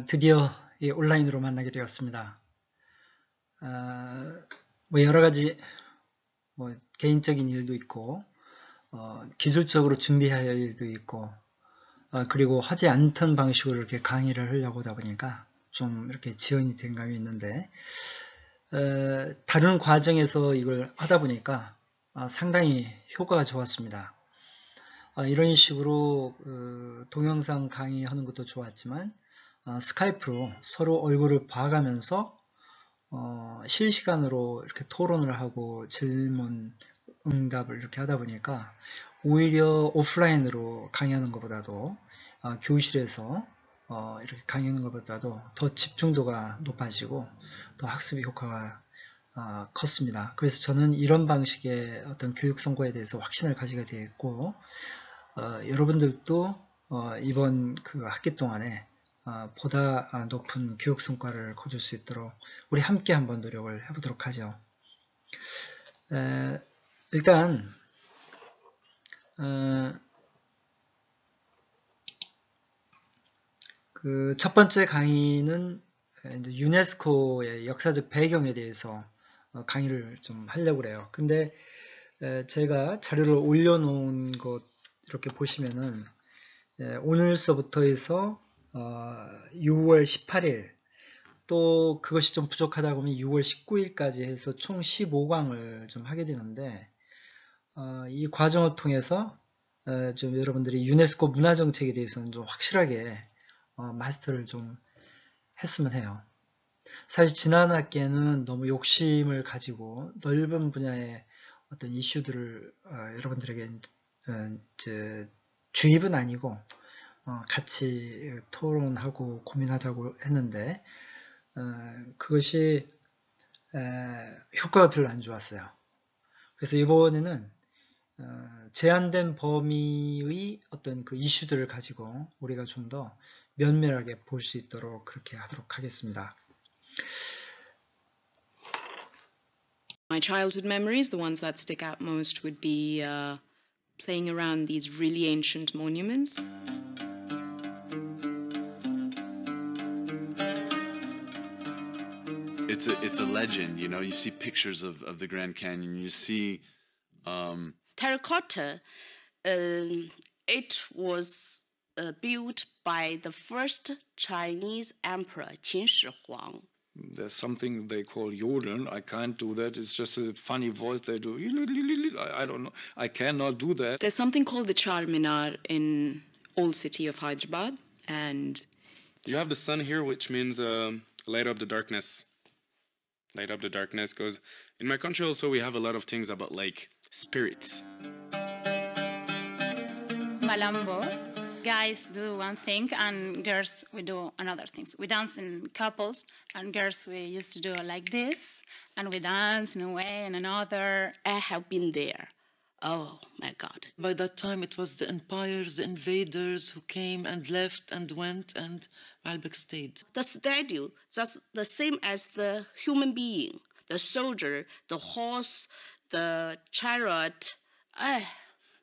드디어 이 온라인으로 만나게 되었습니다. 여러 가지 개인적인 일도 있고, 기술적으로 준비해야 할 일도 있고, 그리고 하지 않던 방식으로 이렇게 강의를 하려고 하다 보니까 좀 이렇게 지연이 된 감이 있는데, 다른 과정에서 이걸 하다 보니까 상당히 효과가 좋았습니다. 이런 식으로 동영상 강의하는 것도 좋았지만 스카이프로 서로 얼굴을 봐가면서 실시간으로 이렇게 토론을 하고 질문, 응답을 이렇게 하다 보니까 오히려 오프라인으로 강의하는 것보다도 교실에서 이렇게 강의하는 것보다도 더 집중도가 높아지고 더 학습의 효과가 컸습니다. 그래서 저는 이런 방식의 어떤 교육 성과에 대해서 확신을 가지게 되었고, 여러분들도 이번 그 학기 동안에 보다 높은 교육 성과를 거둘 수 있도록 우리 함께 한번 노력을 해보도록 하죠. 일단 그 첫 번째 강의는 이제 유네스코의 역사적 배경에 대해서 강의를 좀 하려고 그래요. 근데 제가 자료를 올려놓은 것 이렇게 보시면은 오늘서부터 해서 6월 18일 또 그것이 좀 부족하다 보면 6월 19일까지 해서 총 15강을 좀 하게 되는데 이 과정을 통해서 좀 여러분들이 유네스코 문화정책에 대해서는 좀 확실하게 마스터를 좀 했으면 해요. 사실 지난 학기에는 너무 욕심을 가지고 넓은 분야의 어떤 이슈들을 여러분들에게 주입은 아니고 같이 토론하고 고민하자고 했는데 그것이 효과가 별로 안 좋았어요. 그래서 이번에는 제한된 범위의 어떤 그 이슈들을 가지고 우리가 좀 더 면밀하게 볼 수 있도록 그렇게 하도록 하겠습니다. My childhood memories, the ones that stick out most, would be playing around these really ancient monuments. It's a legend, you know. You see pictures of the Grand Canyon. You see terracotta. It was built by the first Chinese emperor Qin Shi Huang. There's something they call yodeln. I can't do that. It's just a funny voice they do. I don't know. I cannot do that. There's something called the Charminar in old city of Hyderabad, and you have the sun here, which means light up the darkness. Light up the darkness, because in my country also we have a lot of things about like spirits. Malambo. Guys do one thing and girls we do another thing. We dance in couples and girls we used to do like this and we dance in a way and another. I have been there. Oh my God. By that time it was the empires, the invaders who came and left and went, and Baalbek stayed. The statue, that's the same as the human being. The soldier, the horse, the chariot.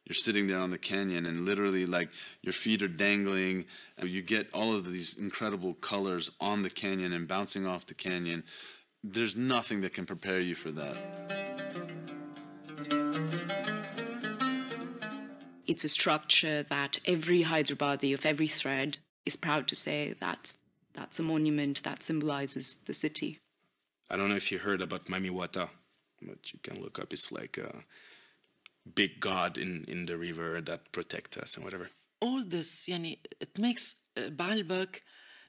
You're sitting there on the canyon and literally like your feet are dangling. You get all of these incredible colors on the canyon and bouncing off the canyon. There's nothing that can prepare you for that. it's a structure that every Hyderabadi of every thread is proud to say that's a monument that symbolizes the city. I don't know if you heard about Mami Wata, but you can look up. It's like a big god in the river that protects us and whatever. All this, yani, it makes Baalbek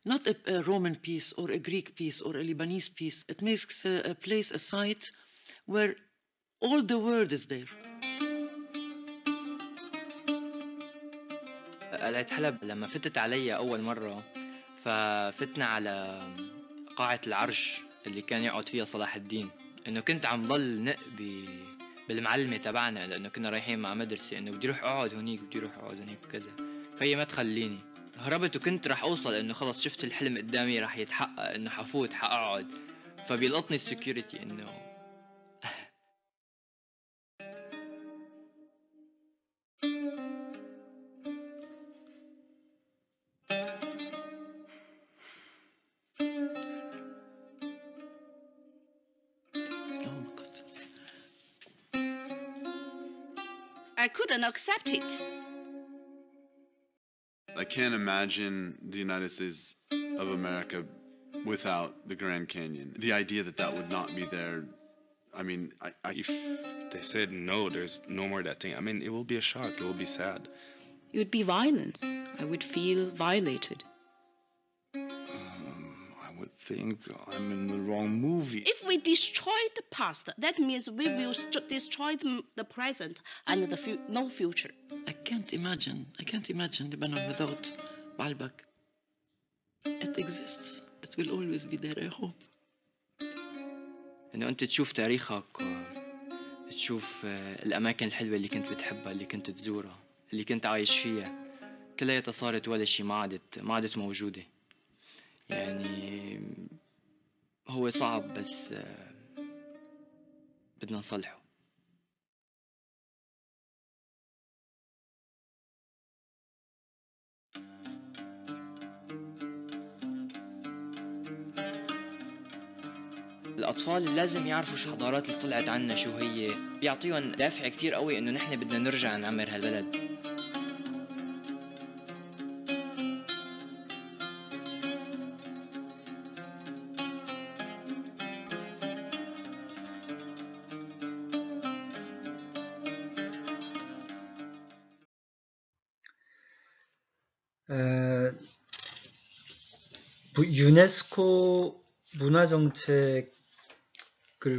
not a Roman piece or a Greek piece or a Lebanese piece. It makes a place, a site where all the world is there. قلعة حلب لما فتت علي أول مرة ففتنا على قاعة العرش اللي كان يقعد فيها صلاح الدين. إنه كنت عم ضل نق بالمعلمة تبعنا لأنه كنا رايحين مع مدرسة إنه بدي روح أقعد هونيك بدي روح أقعد هونيك وكذا، فهي ما تخليني. هربت وكنت راح أوصل إنه خلص شفت الحلم قدامي راح يتحقق إنه حفوت حقعد، فبيلقطني السكيورتي إنه I couldn't accept it. I can't imagine the United States of America without the Grand Canyon. The idea that that would not be there, I mean, If they said no, there's no more that thing, I mean, it will be a shock, it will be sad. It would be violence. I would feel violated. I would think I'm in the wrong movie. If we destroy the past, that means we will destroy the present and no future. I can't imagine Lebanon without Baalbek. It exists. It will always be there, I hope. انه انت تشوف تاريخك تشوف الاماكن الحلوه اللي كنت بتحبها اللي كنت تزورها اللي كنت عايش فيها كلياتها صارت ولا شيء ما عادت موجوده يعني هو صعب بس بدنا نصلحه. الأطفال لازم يعرفوا شو الحضارات اللي طلعت عنا شو هي، بيعطيهم دافع كتير قوي إنه نحن بدنا نرجع نعمر هالبلد. 유네스코 문화정책을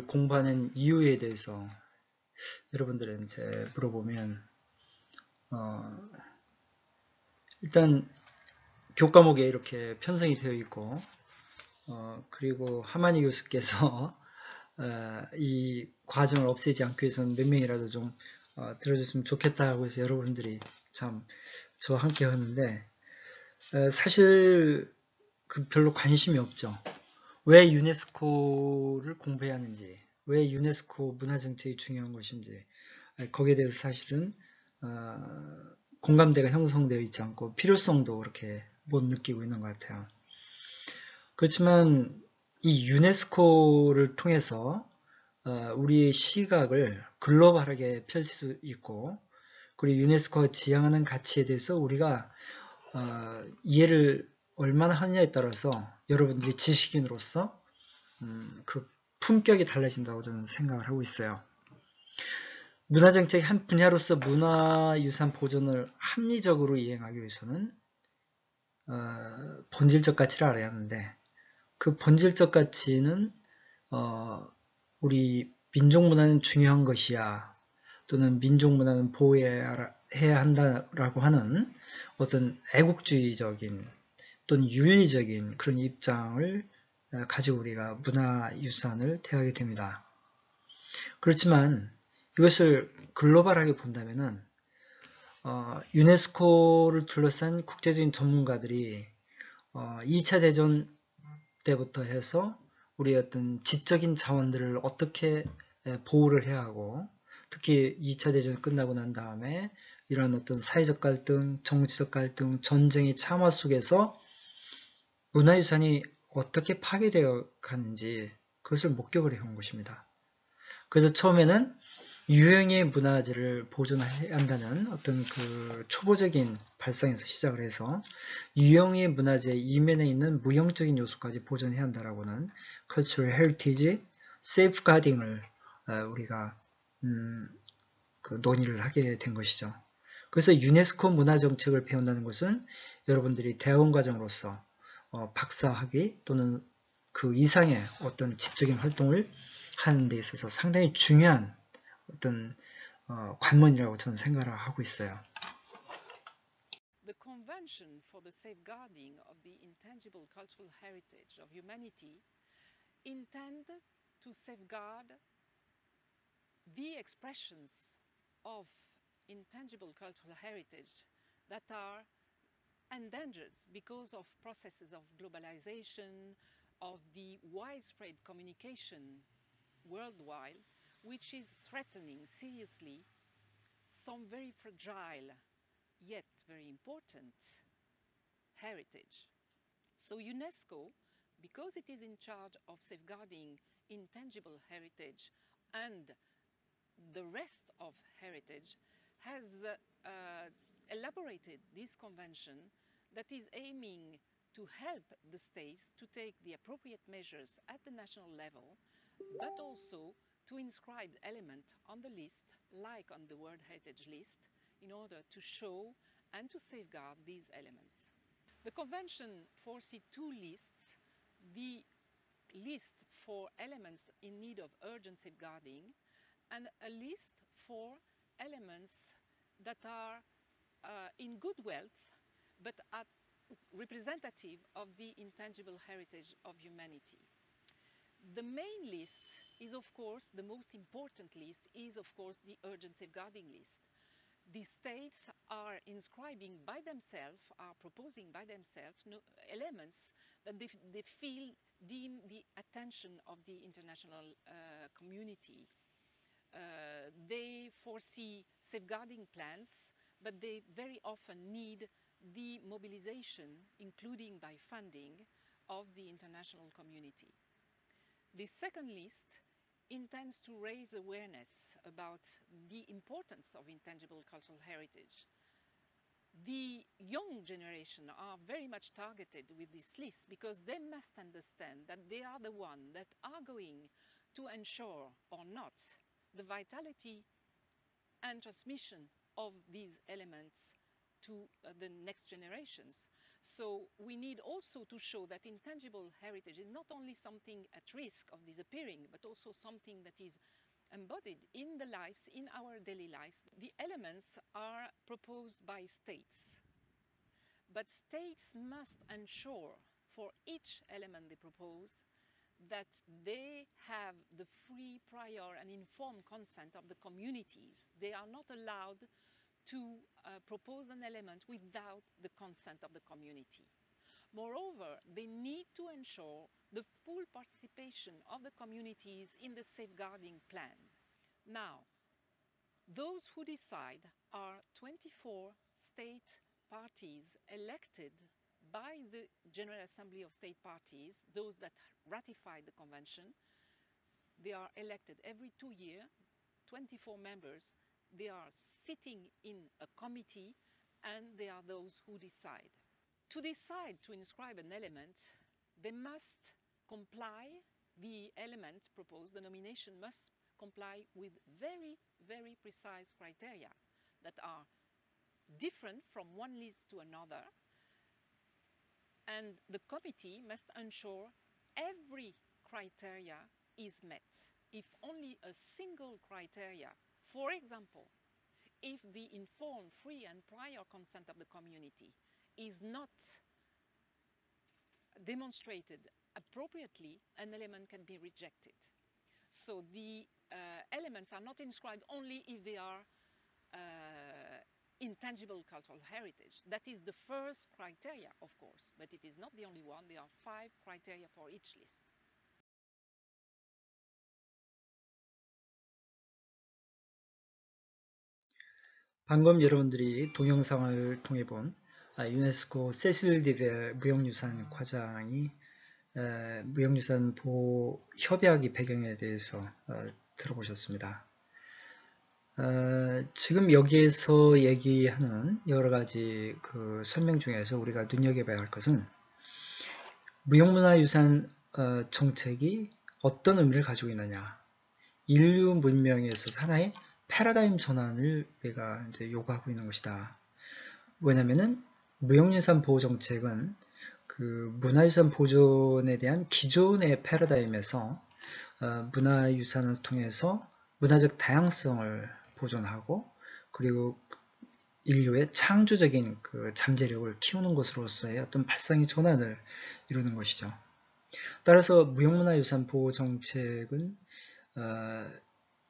공부하는 이유에 대해서 여러분들한테 물어보면 일단 교과목에 이렇게 편성이 되어 있고 그리고 하마니 교수께서 이 과정을 없애지 않기 위해서는 몇 명이라도 좀 들어줬으면 좋겠다고 해서 여러분들이 참 저와 함께 하는데 사실 별로 관심이 없죠. 왜 유네스코를 공부해야 하는지, 왜 유네스코 문화정책이 중요한 것인지 거기에 대해서 사실은 공감대가 형성되어 있지 않고 필요성도 그렇게 못 느끼고 있는 것 같아요. 그렇지만 이 유네스코를 통해서 우리의 시각을 글로벌하게 펼칠 수 있고 그리고 유네스코가 지향하는 가치에 대해서 우리가 이해를 얼마나 하느냐에 따라서 여러분들이 지식인으로서 그 품격이 달라진다고 저는 생각을 하고 있어요. 문화정책의 한 분야로서 문화유산 보존을 합리적으로 이행하기 위해서는 본질적 가치를 알아야 하는데 그 본질적 가치는 우리 민족문화는 중요한 것이야 또는 민족문화는 보호해야 한다라고 하는 어떤 애국주의적인 또는 윤리적인 그런 입장을 가지고 우리가 문화유산을 대하게 됩니다. 그렇지만 이것을 글로벌하게 본다면은 유네스코를 둘러싼 국제적인 전문가들이 2차 대전 때부터 해서 우리의 어떤 지적인 자원들을 어떻게 보호를 해야 하고 특히 2차 대전이 끝나고 난 다음에 이런 어떤 사회적 갈등, 정치적 갈등, 전쟁의 참화 속에서 문화유산이 어떻게 파괴되어 가는지 그것을 목격을 해온 것입니다. 그래서 처음에는 유형의 문화재를 보존해야 한다는 어떤 그 초보적인 발상에서 시작을 해서 유형의 문화재 이면에 있는 무형적인 요소까지 보존해야 한다라고는 Cultural Heritage Safeguarding을 우리가 그 논의를 하게 된 것이죠. 그래서 유네스코 문화정책을 배운다는 것은 여러분들이 대학원과정으로서 박사학위 또는 그 이상의 어떤 지적인 활동을 하는 데 있어서 상당히 중요한 어떤 관문이라고 저는 생각을 하고 있어요. The Convention for the Safeguarding of the Intangible Cultural Heritage of Humanity intend to safeguard the expressions of intangible cultural heritage that are endangered because of processes of globalization, of the widespread communication worldwide, which is threatening seriously some very fragile yet very important heritage. So UNESCO, because it is in charge of safeguarding intangible heritage and the rest of heritage, has elaborated this convention that is aiming to help the states to take the appropriate measures at the national level, but also to inscribe elements on the list, like on the World Heritage List, in order to show and to safeguard these elements. The convention foresees two lists: the list for elements in need of urgent safeguarding and a list for elements that are in good wealth but are representative of the intangible heritage of humanity. The main list is, of course, the most important list is, of course, the urgent safeguarding list. The states are inscribing by themselves, are proposing by themselves elements that they feel deem the attention of the international community. They foresee safeguarding plans, but they very often need the mobilization, including by funding, of the international community. The second list intends to raise awareness about the importance of intangible cultural heritage. The young generation are very much targeted with this list because they must understand that they are the ones that are going to ensure or not the vitality and transmission of these elements to the next generations. So we need also to show that intangible heritage is not only something at risk of disappearing, but also something that is embodied in the lives, in our daily lives. The elements are proposed by states, but states must ensure for each element they propose that they have the free, prior and informed consent of the communities. They are not allowed to propose an element without the consent of the community. Moreover, they need to ensure the full participation of the communities in the safeguarding plan. Now, those who decide are 24 state parties elected by the General Assembly of State Parties, those that ratify the convention. They are elected every 2 years, 24 members. They are sitting in a committee and they are those who decide. To decide to inscribe an element, they must comply, the element proposed, the nomination must comply with very, very precise criteria that are different from one list to another, and the committee must ensure every criteria is met. If only a single criteria, for example, if the informed, free and prior consent of the community is not demonstrated appropriately, an element can be rejected. So the elements are not inscribed only if they are intangible cultural heritage. That is the first criteria, of course, but it is not the only one. There are 5 criteria for each list. 방금 여러분들이 동영상을 통해 본 유네스코 세실 디벨 무형유산 과장이 무형유산 보호 협약의 배경에 대해서 들어보셨습니다. 지금 여기에서 얘기하는 여러 가지 그 설명 중에서 우리가 눈여겨봐야 할 것은 무형문화유산 정책이 어떤 의미를 가지고 있느냐, 인류 문명에 있어서 하나의 패러다임 전환을 우리가 이제 요구하고 있는 것이다. 왜냐면은 무형유산 보호 정책은 그 문화유산 보존에 대한 기존의 패러다임에서 문화유산을 통해서 문화적 다양성을 보존하고 그리고 인류의 창조적인 그 잠재력을 키우는 것으로서의 어떤 발상의 전환을 이루는 것이죠. 따라서 무형문화유산 보호 정책은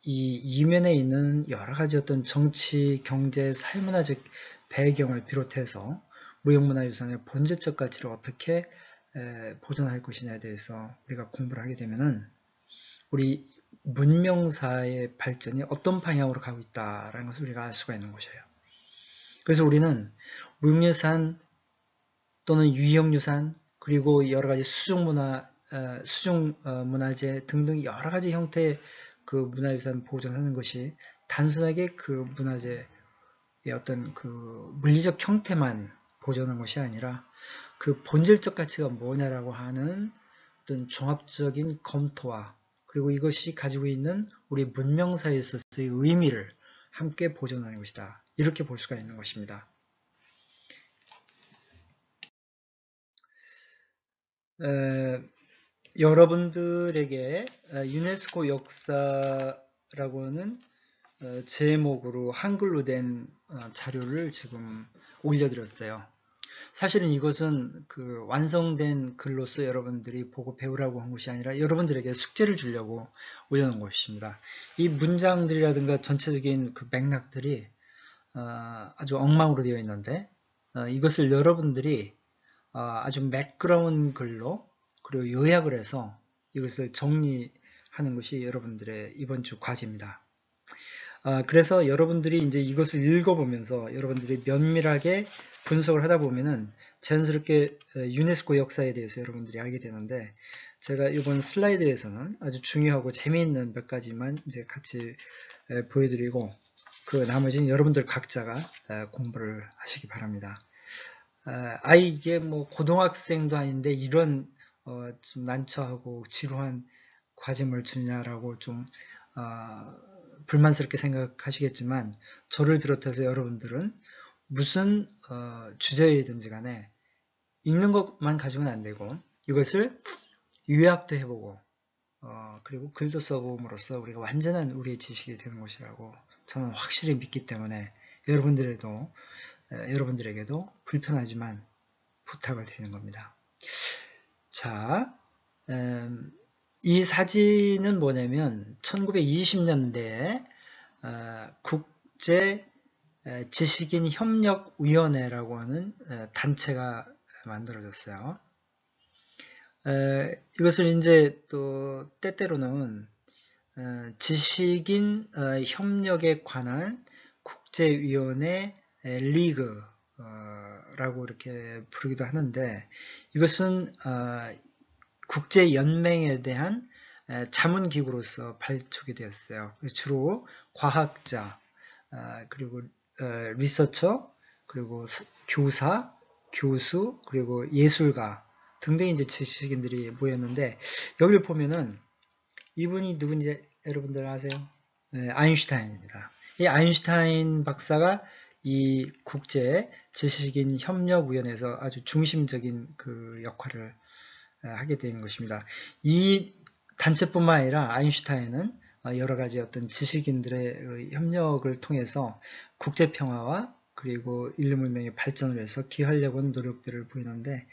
이 이면에 있는 여러 가지 어떤 정치, 경제, 사회문화적 배경을 비롯해서 무형문화유산의 본질적 가치를 어떻게 보존할 것이냐에 대해서 우리가 공부를 하게 되면은 우리 문명사의 발전이 어떤 방향으로 가고 있다라는 것을 우리가 알 수가 있는 것이에요. 그래서 우리는 무형유산 또는 유형유산 그리고 여러 가지 수중문화재 등등 여러 가지 형태의 그 문화유산 보존하는 것이 단순하게 그 문화재 어떤 그 물리적 형태만 보존한 것이 아니라 그 본질적 가치가 뭐냐라고 하는 어떤 종합적인 검토와 그리고 이것이 가지고 있는 우리 문명사에 있어서의 의미를 함께 보존하는 것이다. 이렇게 볼 수가 있는 것입니다. 여러분들에게 유네스코 역사라고는 제목으로 한글로 된 자료를 지금 올려드렸어요. 사실은 이것은 그 완성된 글로서 여러분들이 보고 배우라고 한 것이 아니라 여러분들에게 숙제를 주려고 올려놓은 것입니다. 이 문장들이라든가 전체적인 그 맥락들이 아주 엉망으로 되어 있는데 이것을 여러분들이 아주 매끄러운 글로 그리고 요약을 해서 이것을 정리하는 것이 여러분들의 이번 주 과제입니다. 그래서 여러분들이 이제 이것을 읽어보면서 여러분들이 면밀하게 분석을 하다 보면은 자연스럽게 유네스코 역사에 대해서 여러분들이 알게 되는데 제가 이번 슬라이드에서는 아주 중요하고 재미있는 몇 가지만 이제 같이 보여드리고 그 나머지는 여러분들 각자가 공부를 하시기 바랍니다. 이게 뭐 고등학생도 아닌데 이런 좀 난처하고 지루한 과제를 주냐라고 좀 불만스럽게 생각하시겠지만 저를 비롯해서 여러분들은 무슨 주제이든지 간에 읽는 것만 가지고는 안 되고 이것을 요약도 해보고 그리고 글도 써봄으로써 우리가 완전한 우리의 지식이 되는 것이라고 저는 확실히 믿기 때문에 여러분들에게도 불편하지만 부탁을 드리는 겁니다. 자, 이 사진은 뭐냐면 1920년대에 국제 지식인 협력위원회라고 하는 단체가 만들어졌어요. 이것을 이제 또 때때로는 지식인 협력에 관한 국제위원회 리그라고 이렇게 부르기도 하는데 이것은 국제연맹에 대한 자문기구로서 발족이 되었어요. 주로 과학자, 그리고 리서처, 그리고 교사, 교수, 그리고 예술가 등등의 이제 지식인들이 모였는데 여기를 보면은 이분이 누군지 여러분들 아세요? 아인슈타인입니다. 이 아인슈타인 박사가 이 국제 지식인 협력위원회에서 아주 중심적인 그 역할을 하게 된 것입니다. 이 단체뿐만 아니라 아인슈타인은 여러 가지 어떤 지식인들의 협력을 통해서 국제 평화와 그리고 인류 문명의 발전을 위해서 기여하려고 하는 노력들을 보이는데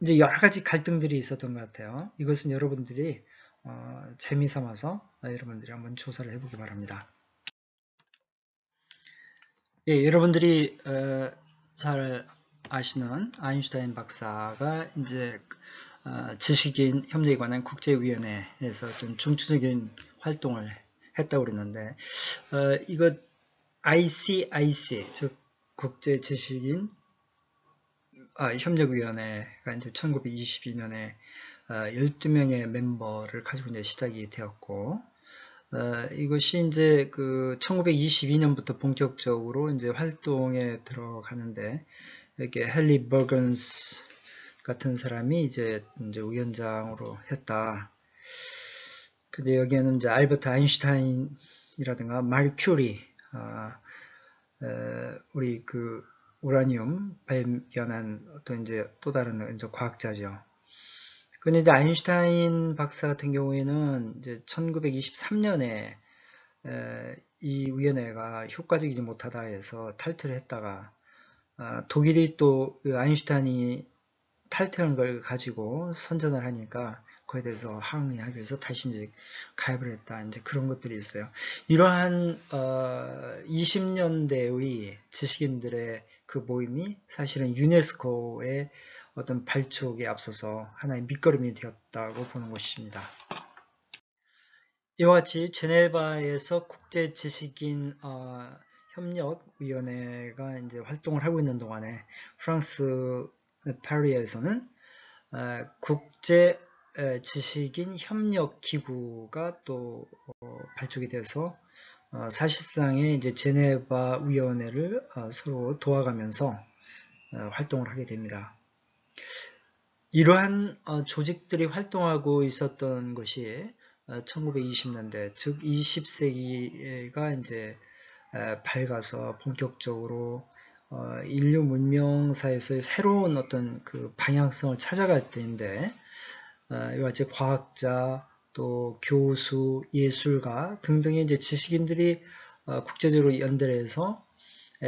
이제 여러 가지 갈등들이 있었던 것 같아요. 이것은 여러분들이 재미삼아서 여러분들이 한번 조사를 해보기 바랍니다. 예, 여러분들이 잘 아시는 아인슈타인 박사가 이제 지식인 협력에 관한 국제위원회에서 어떤 중추적인 활동을 했다고 그랬는데 이거 ICIC 즉 국제 지식인 협력위원회가 이제 1922년에 12명의 멤버를 가지고 이제 시작이 되었고 이것이 이제 그 1922년부터 본격적으로 이제 활동에 들어가는데 이렇게 헨리 버건스 같은 사람이 이제 위원장으로 했다. 근데 여기에는 이제 알버트 아인슈타인이라든가 마리 큐리, 우리 그 우라늄 발견한 어떤 이제 또 다른 이제 과학자죠. 근데 이제 아인슈타인 박사 같은 경우에는 이제 1923년에 이 위원회가 효과적이지 못하다 해서 탈퇴를 했다가 독일이 또 아인슈타인이 탈퇴한 걸 가지고 선전을 하니까 그에 대해서 항의하기 위해서 다시 이제 가입을 했다. 이제 그런 것들이 있어요. 이러한 20년대의 지식인들의 그 모임이 사실은 유네스코의 어떤 발족에 앞서서 하나의 밑거름이 되었다고 보는 것입니다. 이와 같이 제네바에서 국제 지식인 협력위원회가 이제 활동을 하고 있는 동안에 프랑스 파리에서는 국제 지식인 협력기구가 또 발족이 돼서 사실상의 이제 제네바 위원회를 서로 도와가면서 활동을 하게 됩니다. 이러한 조직들이 활동하고 있었던 것이 1920년대, 즉 20세기가 이제 밝아서 본격적으로 인류 문명사에서의 새로운 어떤 그 방향성을 찾아갈 때인데, 이와 같이 과학자, 또 교수, 예술가 등등의 이제 지식인들이 국제적으로 연대해서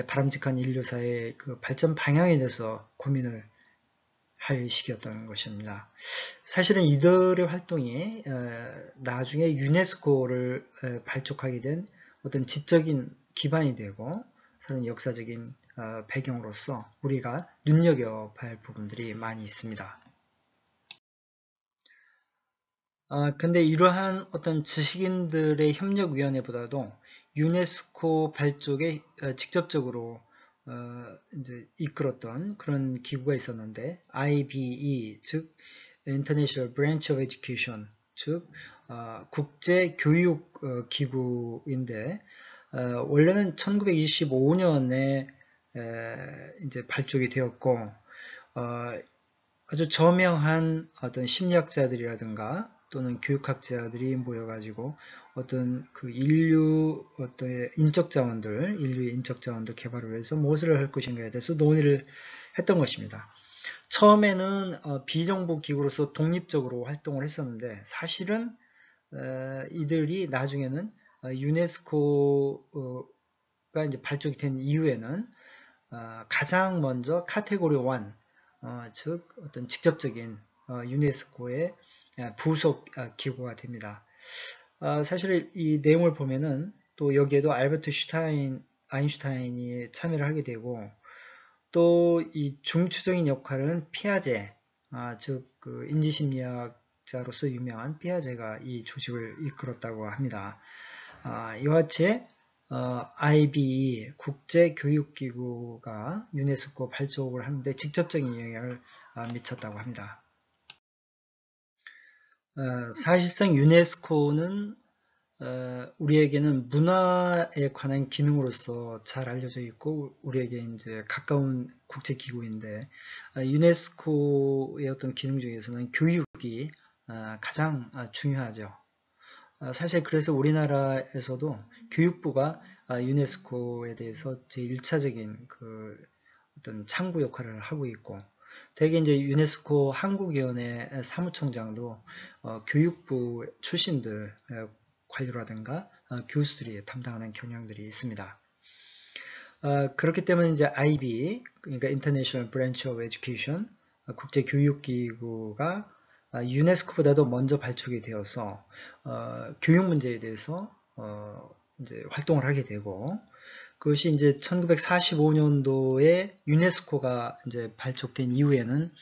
바람직한 인류사의 그 발전 방향에 대해서 고민을 할 시기였던 것입니다. 사실은 이들의 활동이 나중에 유네스코를 발족하게 된 어떤 지적인 기반이 되고 새로운 역사적인 배경으로서 우리가 눈여겨봐야 할 부분들이 많이 있습니다. 근데 이러한 어떤 지식인들의 협력위원회보다도 유네스코 발족에 직접적으로 이제 이끌었던 그런 기구가 있었는데, IBE, 즉 International Branch of Education, 즉 국제교육기구인데, 원래는 1925년에 이제 발족이 되었고, 아주 저명한 어떤 심리학자들이라든가 또는 교육학자들이 모여가지고 어떤 그 인류의 인적 자원들 개발을 위해서 무엇을 할 것인가에 대해서 논의를 했던 것입니다. 처음에는 비정부 기구로서 독립적으로 활동을 했었는데, 사실은 이들이 나중에는 유네스코가 이제 발족이 된 이후에는 가장 먼저 카테고리 1, 즉 어떤 직접적인 유네스코의 부속 기구가 됩니다. 사실 이 내용을 보면은 또 여기에도 알버트 아인슈타인이 참여를 하게 되고, 또 이 중추적인 역할은 피아제, 즉 그 인지심리학자로서 유명한 피아제가 이 조직을 이끌었다고 합니다. 이와 같이 IBE 국제교육기구가 유네스코 발족을 하는데 직접적인 영향을 미쳤다고 합니다. 사실상 유네스코는 우리에게는 문화에 관한 기능으로서 잘 알려져 있고 우리에게 이제 가까운 국제기구인데, 유네스코의 어떤 기능 중에서는 교육이 가장 중요하죠. 사실 그래서 우리나라에서도 교육부가 유네스코에 대해서 제1차적인 그 어떤 창구 역할을 하고 있고, 대개 이제 유네스코 한국위원회 사무총장도 교육부 출신들 관료라든가 교수들이 담당하는 경향들이 있습니다. 그렇기 때문에 이제 IB, 그러니까 International Branch of Education, 국제교육기구가 유네스코보다도 먼저 발족이 되어서 교육 문제에 대해서 이제 활동을 하게 되고, 그것이 이제 1945년도에 유네스코가 이제 발족된 이후에는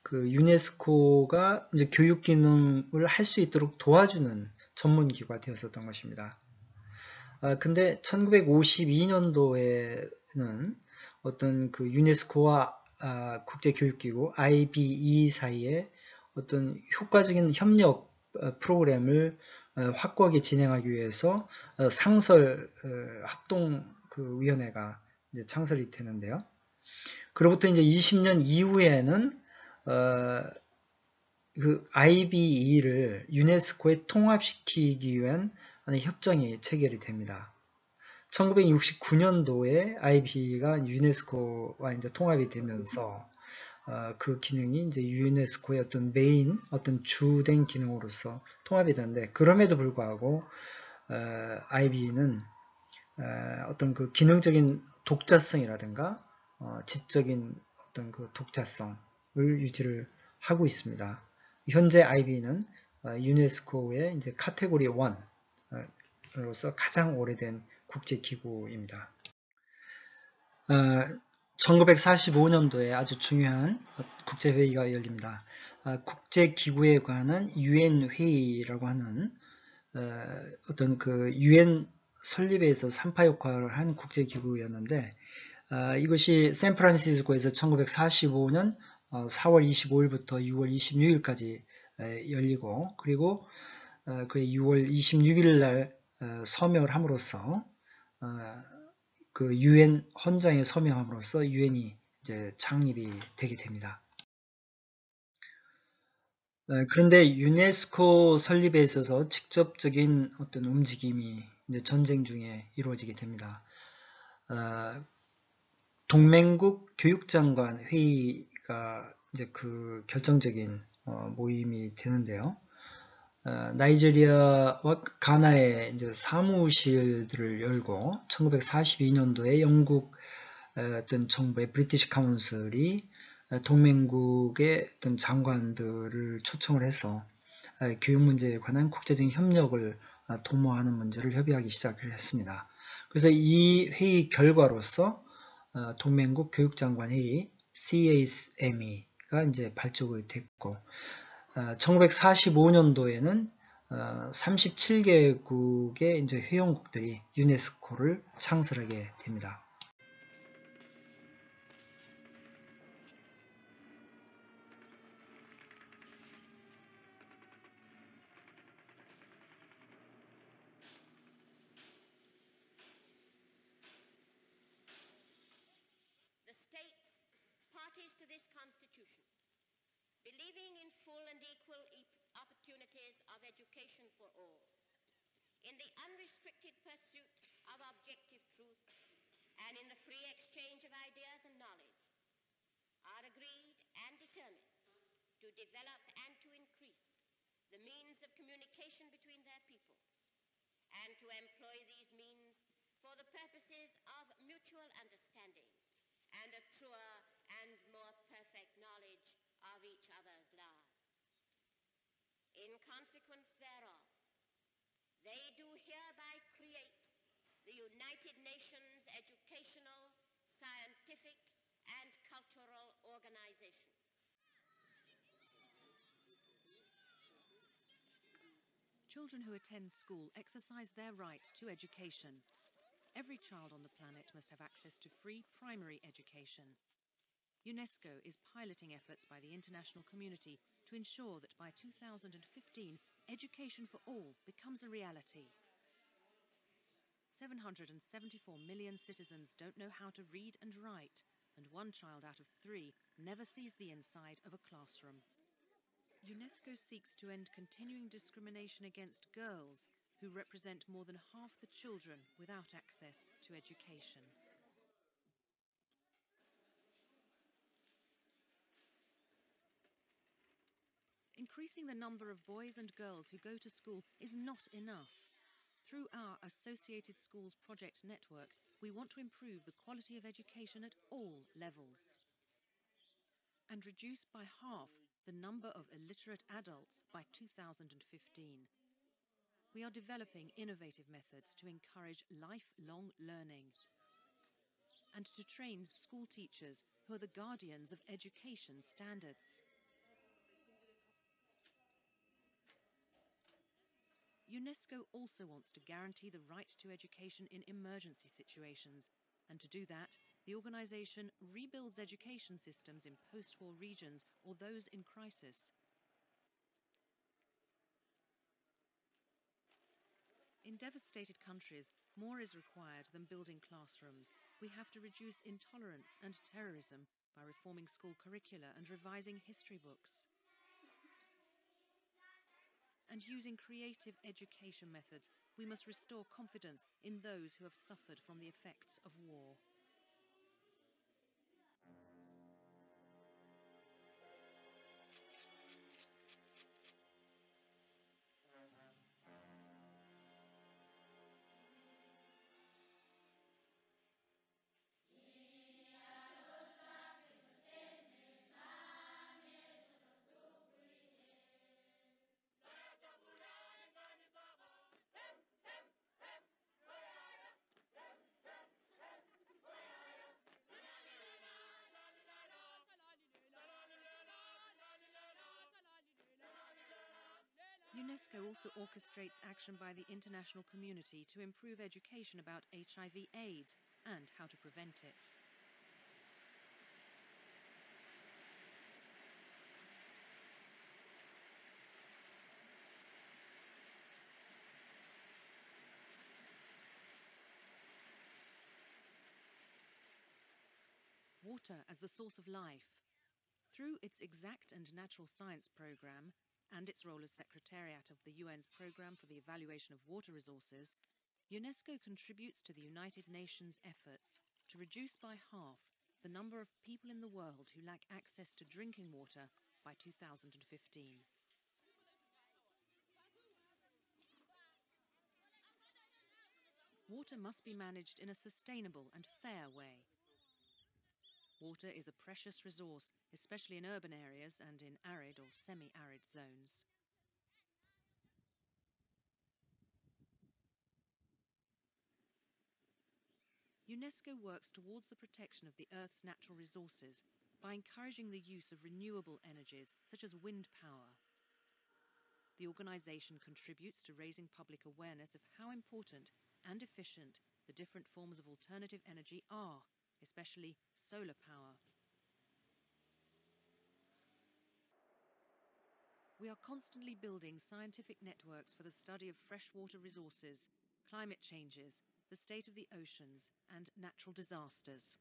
그 유네스코가 이제 교육 기능을 할 수 있도록 도와주는 전문기구가 되었었던 것입니다. 근데 1952년도에는 어떤 그 유네스코와 국제교육기구 IBE 사이에 어떤 효과적인 협력 프로그램을 확고하게 진행하기 위해서 상설 합동 그 위원회가 이제 창설이 되는데요. 그로부터 이제 20년 이후에는 그 IBE를 유네스코에 통합시키기 위한 협정이 체결이 됩니다. 1969년도에 IBE가 유네스코와 이제 통합이 되면서 그 기능이 이제 유네스코의 어떤 메인, 어떤 주된 기능으로서 통합이 되는데, 그럼에도 불구하고 IBE는 어떤 그 기능적인 독자성이라든가 지적인 어떤 그 독자성을 유지를 하고 있습니다. 현재 IBE는 유네스코의 이제 카테고리 1로서 가장 오래된 국제기구입니다. 1945년도에 아주 중요한 국제회의가 열립니다. 국제기구에 관한 유엔 회의라고 하는 어떤 그 유엔 설립에 있어서 산파 역할을 한 국제기구였는데, 이것이 샌프란시스코에서 1945년 4월 25일부터 6월 26일까지 열리고, 그리고 6월 26일 날 서명을 함으로써 그 UN 헌장에 서명함으로써 UN이 이제 창립이 되게 됩니다. 그런데 유네스코 설립에 있어서 직접적인 어떤 움직임이 이제 전쟁 중에 이루어지게 됩니다. 동맹국 교육장관 회의가 이제 그 결정적인 모임이 되는데요. 나이지리아와 가나의 이제 사무실들을 열고 1942년도에 영국 어떤 정부의 브리티시 카운슬이 동맹국의 어떤 장관들을 초청을 해서 교육 문제에 관한 국제적인 협력을 도모하는 문제를 협의하기 시작을 했습니다. 그래서 이 회의 결과로서 동맹국 교육장관 회의 CASME가 이제 발족이 됐고 1945년도에는 37개국의 이제 회원국들이 유네스코를 창설하게 됩니다. The states, parties to this Constitution, believing in full and equal opportunities of education for all, in the unrestricted pursuit of objective truth, and in the free exchange of ideas and knowledge, are agreed and determined to develop and to increase the means of communication between their peoples, and to employ these means for the purposes of mutual understanding and a truer and more perfect knowledge of each other's lives. In consequence thereof, they do hereby create the United Nations Educational, Scientific, and Cultural Organization. Children who attend school exercise their right to education. Every child on the planet must have access to free primary education. UNESCO is piloting efforts by the international community to ensure that by 2015, education for all becomes a reality. 774 million citizens don't know how to read and write, and 1 child out of 3 never sees the inside of a classroom. UNESCO seeks to end continuing discrimination against girls, who represent more than half the children without access to education. Increasing the number of boys and girls who go to school is not enough. Through our Associated Schools Project network, we want to improve the quality of education at all levels and reduce by half the number of illiterate adults by 2015. We are developing innovative methods to encourage lifelong learning and to train school teachers who are the guardians of education standards. UNESCO also wants to guarantee the right to education in emergency situations, and to do that, the organization rebuilds education systems in post-war regions or those in crisis. In devastated countries, more is required than building classrooms. We have to reduce intolerance and terrorism by reforming school curricula and revising history books, and using creative education methods, we must restore confidence in those who have suffered from the effects of war. UNESCO also orchestrates action by the international community to improve education about HIV/AIDS and how to prevent it. water as the source of life. Through its Exact and Natural Science Programme and its role as Secretariat of the UN's Programme for the Evaluation of Water Resources, UNESCO contributes to the United Nations' efforts to reduce by half the number of people in the world who lack access to drinking water by 2015. Water must be managed in a sustainable and fair way. Water is a precious resource, especially in urban areas and in arid or semi-arid zones. UNESCO works towards the protection of the Earth's natural resources by encouraging the use of renewable energies such as wind power. The organisation contributes to raising public awareness of how important and efficient the different forms of alternative energy are, especially solar power. We are constantly building scientific networks for the study of freshwater resources, climate changes, the state of the oceans, and natural disasters.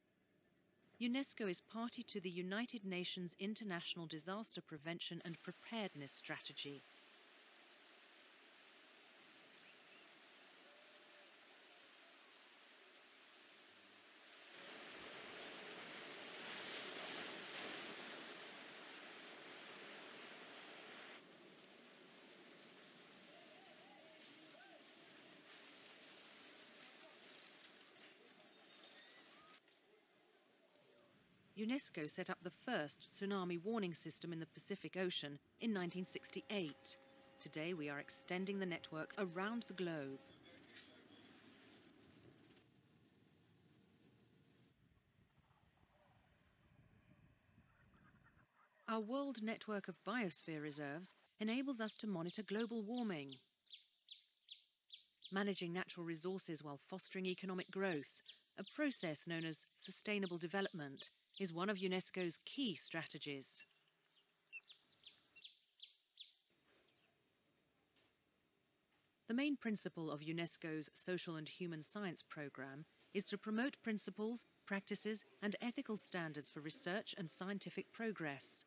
UNESCO is party to the United Nations International Disaster Prevention and Preparedness Strategy. UNESCO set up the first tsunami warning system in the Pacific Ocean in 1968. Today we are extending the network around the globe. Our world network of biosphere reserves enables us to monitor global warming, managing natural resources while fostering economic growth, a process known as sustainable development, is one of UNESCO's key strategies. The main principle of UNESCO's Social and Human Science Programme is to promote principles, practices, and ethical standards for research and scientific progress.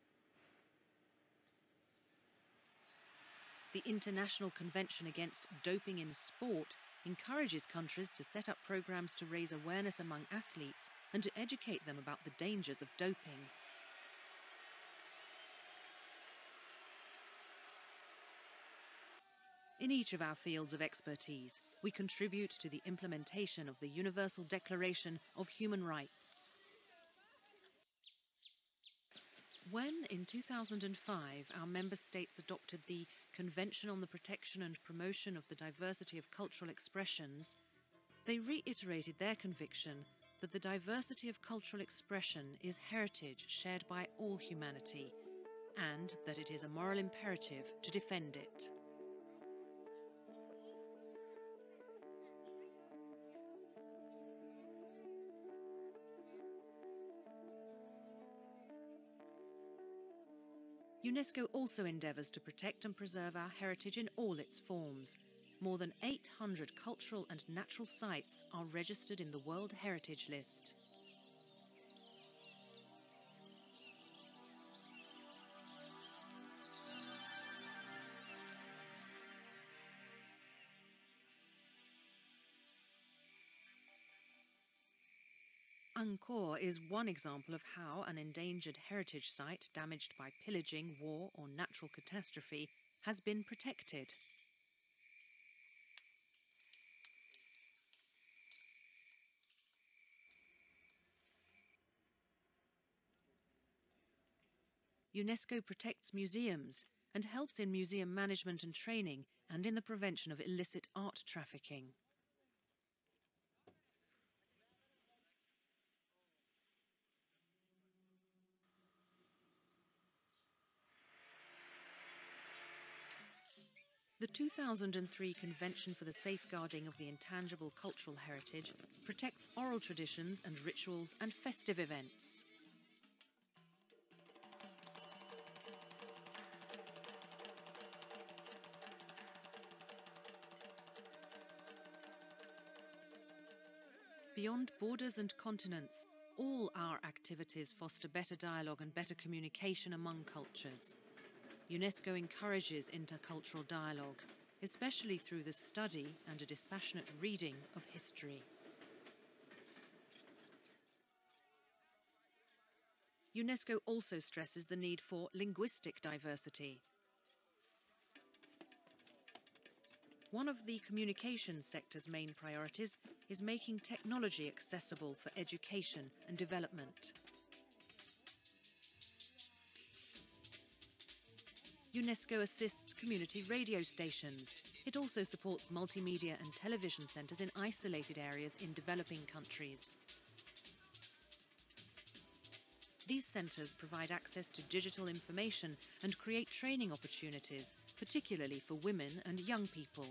The International Convention Against Doping in Sport encourages countries to set up programs to raise awareness among athletes and to educate them about the dangers of doping. In each of our fields of expertise, we contribute to the implementation of the Universal Declaration of Human Rights. When, in 2005, our member states adopted the Convention on the Protection and Promotion of the Diversity of Cultural Expressions, they reiterated their conviction that the diversity of cultural expression is heritage shared by all humanity, and that it is a moral imperative to defend it. UNESCO also endeavours to protect and preserve our heritage in all its forms. More than 800 cultural and natural sites are registered in the World Heritage List. Angkor is one example of how an endangered heritage site damaged by pillaging, war, or natural catastrophe has been protected. UNESCO protects museums and helps in museum management and training and in the prevention of illicit art trafficking. The 2003 Convention for the Safeguarding of the Intangible Cultural Heritage protects oral traditions and rituals and festive events. Beyond borders and continents, all our activities foster better dialogue and better communication among cultures. UNESCO encourages intercultural dialogue, especially through the study and a dispassionate reading of history. UNESCO also stresses the need for linguistic diversity. One of the communications sector's main priorities is making technology accessible for education and development. UNESCO assists community radio stations. It also supports multimedia and television centres in isolated areas in developing countries. These centres provide access to digital information and create training opportunities, particularly for women and young people.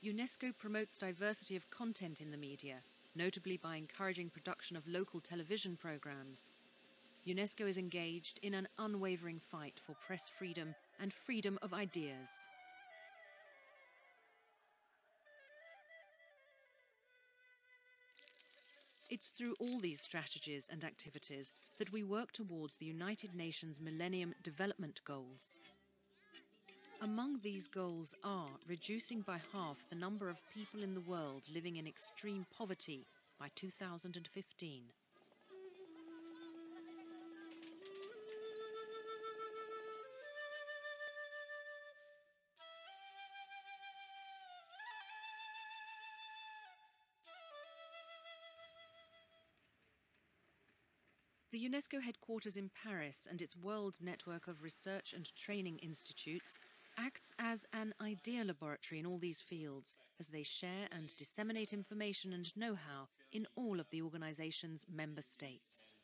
UNESCO promotes diversity of content in the media, notably by encouraging production of local television programmes. UNESCO is engaged in an unwavering fight for press freedom and freedom of ideas. It's through all these strategies and activities that we work towards the United Nations Millennium Development Goals. Among these goals are reducing by half the number of people in the world living in extreme poverty by 2015. The UNESCO headquarters in Paris and its world network of research and training institutes acts as an idea laboratory in all these fields as they share and disseminate information and know-how in all of the organization's member states.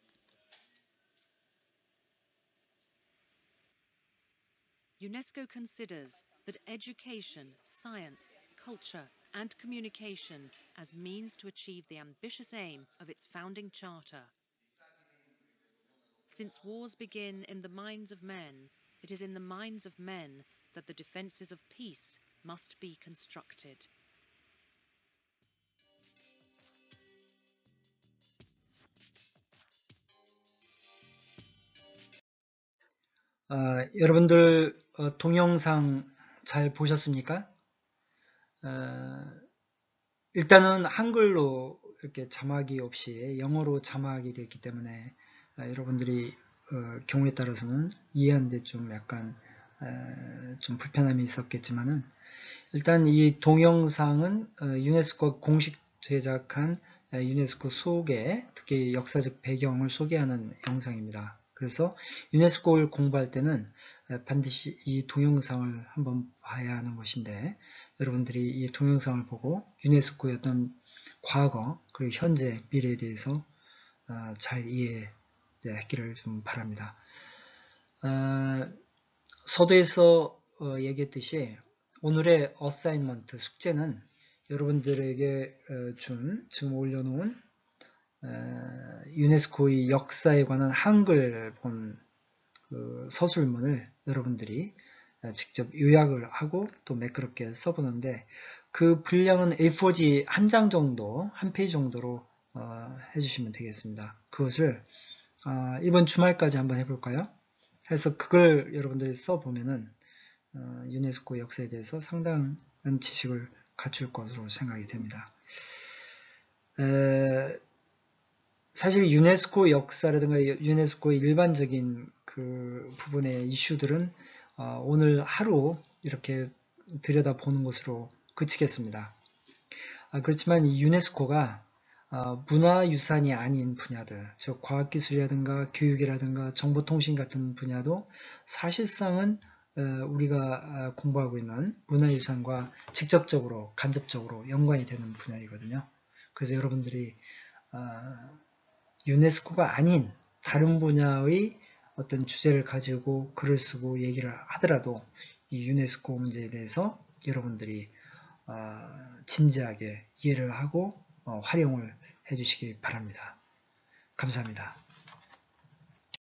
UNESCO considers that education, science, culture and communication as means to achieve the ambitious aim of its founding charter. Since wars begin in the minds of men, it is in the minds of men that the defences of peace must be constructed. 여러분들 동영상 잘 보셨습니까? 일단은 한글로 이렇게 자막이 없이 영어로 자막이 되어 있기 때문에 여러분들이 경우에 따라서는 이해하는데 좀 약간 좀 불편함이 있었겠지만은 일단 이 동영상은 유네스코가 공식 제작한 유네스코 소개, 특히 역사적 배경을 소개하는 영상입니다. 그래서 유네스코를 공부할 때는 반드시 이 동영상을 한번 봐야 하는 것인데 여러분들이 이 동영상을 보고 유네스코의 어떤 과거 그리고 현재 미래에 대해서 잘 이해했기를 좀 바랍니다. 서두에서 얘기했듯이 오늘의 어사인먼트 숙제는 여러분들에게 준 지금 올려놓은 유네스코의 역사에 관한 한글 본 그 서술문을 여러분들이 직접 요약을 하고 또 매끄럽게 써보는데 그 분량은 A4지 한 장 정도, 한 페이지 정도로 해주시면 되겠습니다. 그것을 이번 주말까지 한번 해볼까요? 해서 그걸 여러분들이 써보면은 유네스코 역사에 대해서 상당한 지식을 갖출 것으로 생각이 됩니다. 사실 유네스코 역사라든가 유네스코의 일반적인 그 부분의 이슈들은 오늘 하루 이렇게 들여다보는 것으로 그치겠습니다. 그렇지만 이 유네스코가 문화유산이 아닌 분야들, 즉 과학기술이라든가 교육이라든가 정보통신 같은 분야도 사실상은 우리가 공부하고 있는 문화유산과 직접적으로 간접적으로 연관이 되는 분야이거든요. 그래서 여러분들이 유네스코가 아닌 다른 분야의 어떤 주제를 가지고 글을 쓰고 얘기를 하더라도 이 유네스코 문제에 대해서 여러분들이 진지하게 이해를 하고 활용을 해주시기 바랍니다. 감사합니다.